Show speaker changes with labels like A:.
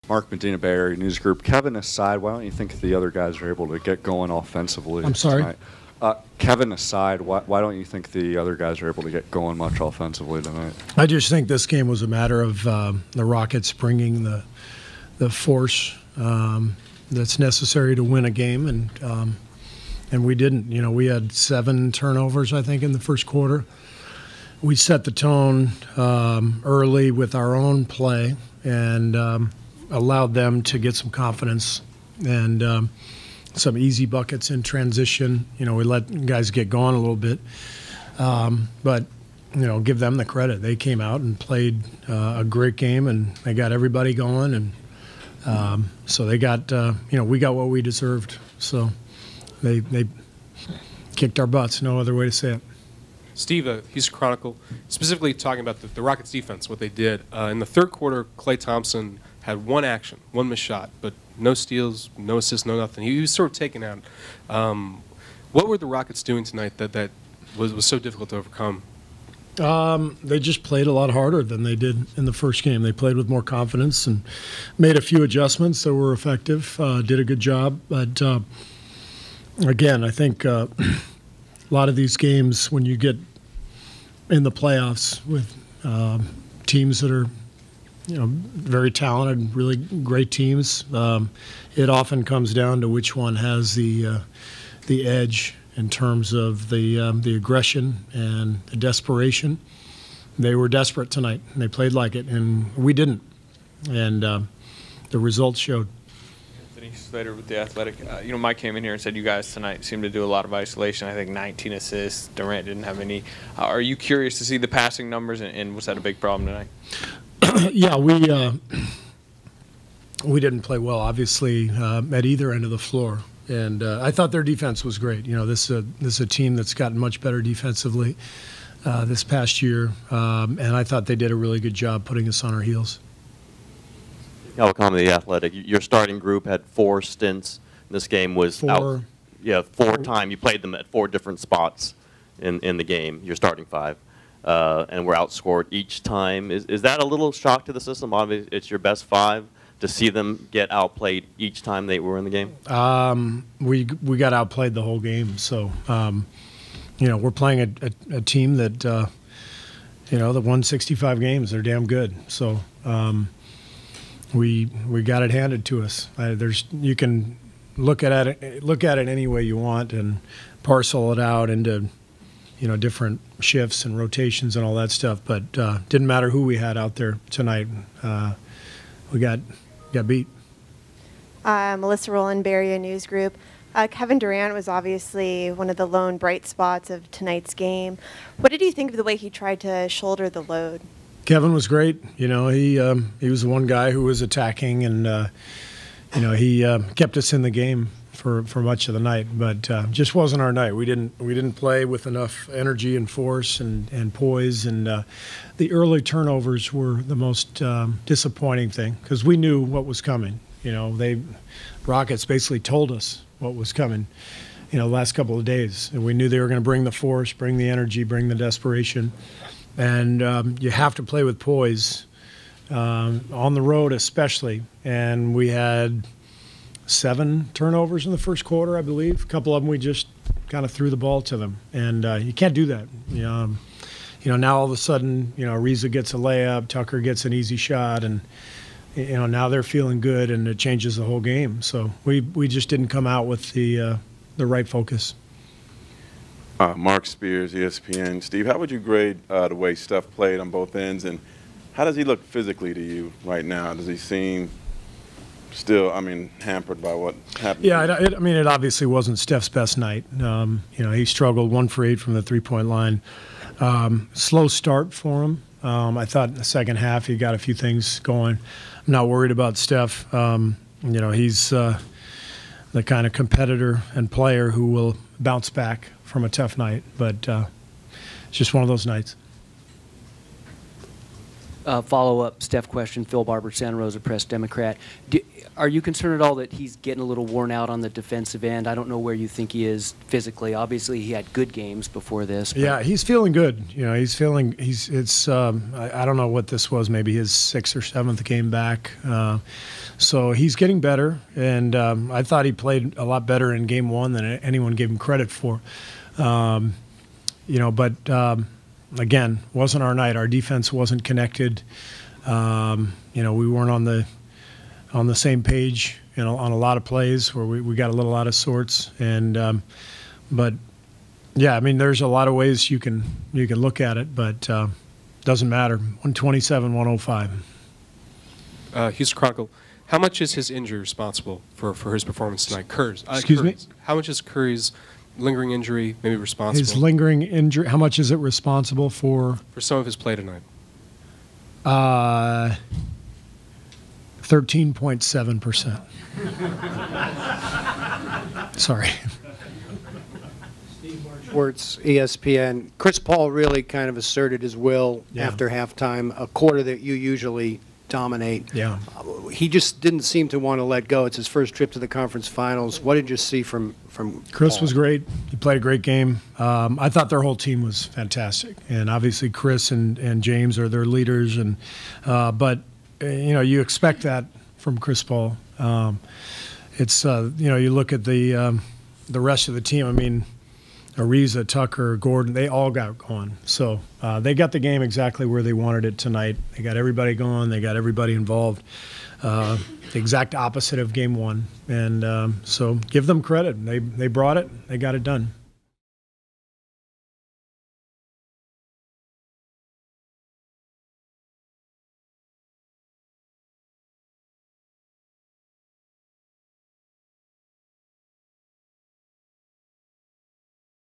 A: Mark Medina, Bay Area News Group. Kevin aside, why don't you think the other guys are able to get going offensively
B: I'm sorry?
A: tonight? Kevin aside, why don't you think the other guys are able to get going much offensively tonight?
B: I just think this game was a matter of the Rockets bringing the force that's necessary to win a game, and we didn't. You know, we had 7 turnovers, I think, in the first quarter. We set the tone early with our own play and allowed them to get some confidence and some easy buckets in transition. You know, we let guys get going a little bit, but you know, give them the credit. They came out and played a great game, and they got everybody going, and so they got we got what we deserved. So they kicked our butts. No other way to say it.
C: Steve, Houston Chronicle, specifically talking about the Rockets' defense, what they did. In the third quarter, Klay Thompson had one action, one missed shot, but no steals, no assists, no nothing. He was sort of taken out. What were the Rockets doing tonight that was so difficult to overcome?
B: They just played a lot harder than they did in the first game. They played with more confidence and made a few adjustments that were effective, did a good job. But, again, I think a lot of these games, when you get in the playoffs with teams that are very talented, really great teams, it often comes down to which one has the edge in terms of the aggression and the desperation. They were desperate tonight, and they played like it, and we didn't. And the results showed.
D: Slater with The Athletic. Mike came in here and said you guys tonight seemed to do a lot of isolation. I think 19 assists. Durant didn't have any. Are you curious to see the passing numbers, and was that a big problem tonight?
B: Yeah, we didn't play well, obviously, at either end of the floor. And I thought their defense was great. You know, this is a team that's gotten much better defensively this past year, and I thought they did a really good job putting us on our heels.
E: I'll come to The Athletic. Your starting group had 4 stints. This game was
B: 4
E: times. You played them at 4 different spots in the game, your starting 5, and were outscored each time. Is that a little shock to the system? Obviously, it's your best 5. To see them get outplayed each time they were in the game?
B: We got outplayed the whole game. So, we're playing a team that, that won 65 games. They're damn good. So we got it handed to us. You can look at it any way you want and parcel it out into different shifts and rotations and all that stuff. But didn't matter who we had out there tonight. We got beat.
F: Melissa Rowland, Bay Area News Group. Kevin Durant was obviously one of the lone bright spots of tonight's game. What did you think of the way he tried to shoulder the load?
B: Kevin was great. He was the one guy who was attacking, and he kept us in the game for much of the night. But just wasn't our night. We didn't play with enough energy and force and poise, and the early turnovers were the most disappointing thing because we knew what was coming. Rockets basically told us what was coming. The last couple of days, and we knew they were going to bring the force, bring the energy, bring the desperation. And you have to play with poise on the road especially. And we had 7 turnovers in the first quarter, I believe. A couple of them we just kind of threw the ball to them. And you can't do that. Now all of a sudden, Ariza gets a layup, Tucker gets an easy shot, and now they're feeling good, and it changes the whole game. So we just didn't come out with the right focus.
G: Mark Spears, ESPN. Steve, how would you grade the way Steph played on both ends, and how does he look physically to you right now? Does he seem still, hampered by what happened?
B: Yeah, it obviously wasn't Steph's best night. He struggled 1 for 8 from the three-point line. Slow start for him. I thought in the second half he got a few things going. I'm not worried about Steph. He's the kind of competitor and player who will bounce back from a tough night, but it's just one of those nights.
H: follow-up Steph question. Phil Barber, Santa Rosa Press Democrat. Are you concerned at all that he's getting a little worn out on the defensive end? I don't know where you think he is physically. Obviously, he had good games before this.
B: Yeah, he's feeling good. You know, he's feeling. I don't know what this was. Maybe his 6th or 7th game back. So he's getting better, and I thought he played a lot better in Game 1 than anyone gave him credit for. You know, but again, wasn't our night. Our defense wasn't connected. You know, we weren't on the same page, you know, on a lot of plays where we got a little out of sorts. And but yeah, I mean, there's a lot of ways you can look at it, but doesn't matter. 127-105.
C: Houston Chronicle. How much is his injury responsible for his performance tonight? Kerr's.
B: Excuse me?
C: How much is Curry's lingering injury maybe responsible?
B: His lingering injury. How much is it responsible for?
C: For some of his play tonight.
B: 13.7%. Sorry.
I: Schwartz, ESPN. Chris Paul really kind of asserted his will after halftime, a quarter that you usually dominate.
B: Yeah.
I: He just didn't seem to want to let go. It's his first trip to the conference finals. What did you see from
B: Chris
I: Paul?
B: was great. He played a great game. I thought their whole team was fantastic, and obviously Chris and James are their leaders. And but you know, you expect that from Chris Paul. It's you know, you look at the rest of the team. I mean, Ariza, Tucker, Gordon, they all got going. So they got the game exactly where they wanted it tonight. They got everybody going. They got everybody involved. The exact opposite of Game 1. And so give them credit. They brought it. They got it done.